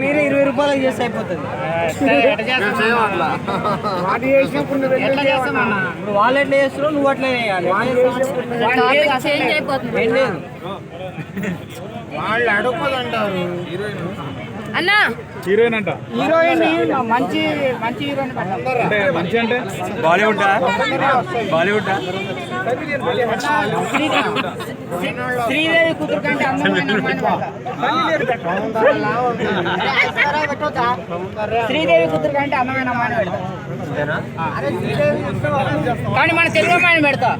మీరే 20 రూపాయలు చేస్తే అయిపోతుంది. ఇప్పుడు వాళ్ళు ఎట్లా చేస్తున్నావు నువ్వు అట్లా చేయాలి. వాళ్ళు అడుగుతుంటారు అన్నా హీరోయిన్ అంట. హీరోయిన్ మంచి మంచి హీరోయిన్ అంటే మంచి అంటే బాలీవుడ్ బాలీవుడ్ శ్రీదేవి కూతురు కంటే అందమైన అమ్మాయిని పెడతా. శ్రీదేవి కూతురు కంటే అందమైన అమ్మాయిని పెడతా. కానీ మన తెలుగు అమ్మాయిని పెడతా.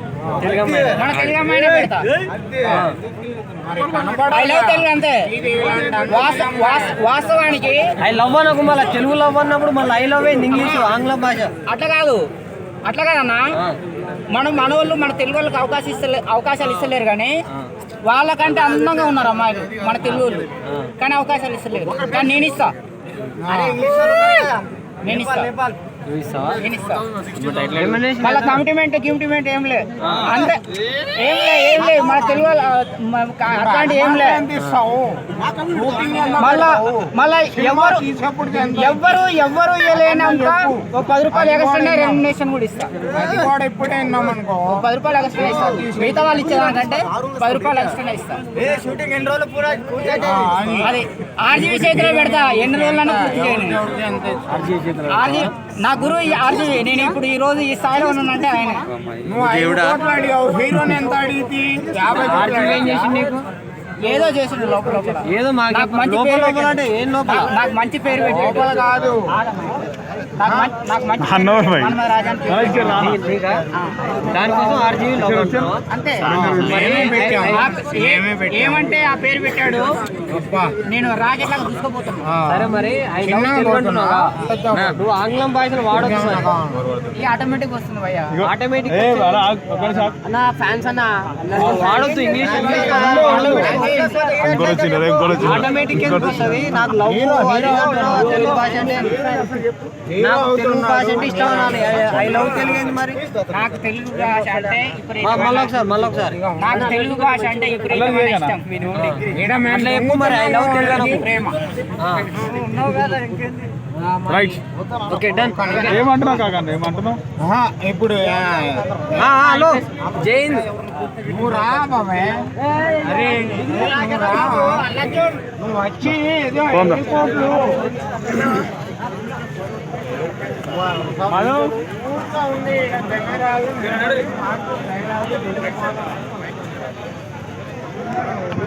మన తెలుగు అమ్మాయిని పెడతా. ఐ లవ్ తెలుగు అంతే. వాస్తవానికి ఐ లవ్ అనకు మళ్ళీ తెలుగు లవ్ అన్నప్పుడు మళ్ళీ ఐ లవ్ ఇంగ్లీష్ ఆంగ్ల భాష అట్లా కాదన్నా. మన వాళ్ళు మన తెలుగు వాళ్ళకి అవకాశాలు ఇస్తలేరు కానీ వాళ్ళకంటే అందంగా ఉన్నారు అమ్మాయిలు మన తెలుగు వాళ్ళు. కానీ అవకాశాలు ఇస్తలేరు. కానీ నేను ఇస్తా. మళ్ళీ కమిట్మెంట్ ఏం లేదు. అంతే ఏం లేదు మన తెలుగు అట్లాంటి ఏం లేదు. మళ్ళా ఎవ్వరు ఇవ్వలేనంత ఒక 10 రూపాయలు ఎక్స్ట్రా రెమ్యునరేషన్ కూడా ఇస్తా. 10 రూపాయలు ఎక్స్ట్రా ఇస్తా. మిగతా వాళ్ళు ఇచ్చేదానికంటే 10 రూపాయలు ఎక్స్ట్రా ఇస్తా. అది ఆర్జీవి చేతిలో పెడతా. ఎన్ని రోజులన్నా పూర్తి చేయను. నా గురువు ఆర్జీవి. నేను ఇప్పుడు ఈ రోజు ఈ స్థాయిలో ఉన్నానంటే ఆయన. హీరోని ఎంత అడిగితే ఏం చేసింది నీకు? ఏదో చేసిండు లోపల. ఏదో నాకు మంచి పేరు పెట్టి కాదు. దానికోసం ఆర్జీవి అంతే. ఏమంటే ఆ పేరు పెట్టాడు. నేను రాజకీయ తీసుకుపోతాను. సరే మరి నువ్వు ఆంగ్లం భాషను వాడొచ్చు. ఆటోమేటిక్ వస్తుంది భయ్యా. ఆటోమేటిక్ అన్న ఫ్యాన్స్ అన్న వాడొద్దు. ఇంగ్లీష్ ఆటోమేటిక్ వస్తుంది. నాకు లవ్ తెలుగు భాష అంటే తెలుగు భాష అంటే ఇష్టం అనాలి. ఐ లవ్ తెలుగు ఏంది మరి? నాకు తెలుగు భాష అంటే మళ్ళొకసారి నాకు తెలుగు భాష అంటే ఇష్టం. అట్లా చెప్పు మరి. I love Telugu Prema. Right. Okay done. ఏమంటున్నావు కాకండి? ఏమంటున్నావు ఇప్పుడు హలో జైన్ నువ్వు రా బాబాయ్. అరే నువ్వు వచ్చి హలో